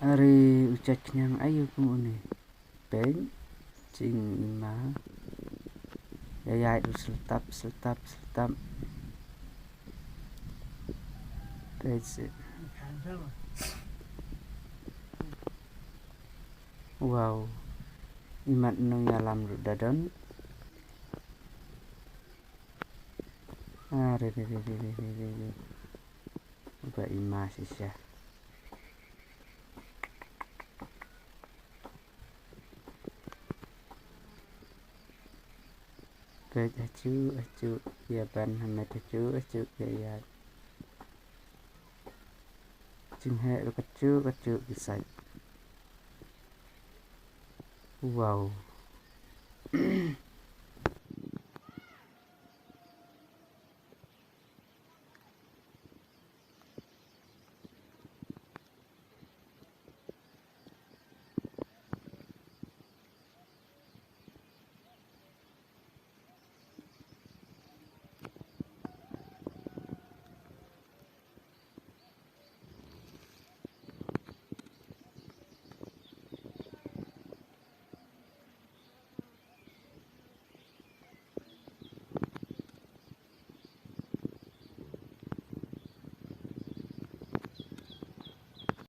Ari ucak nyang ayu kumune peng cing ima yayai du seltap that's it. Wow, imat nung yalam du dadon. Re ba ima sisya. Pej acu ya ban hamet acu ya cing he lu kacu bisai. Wow.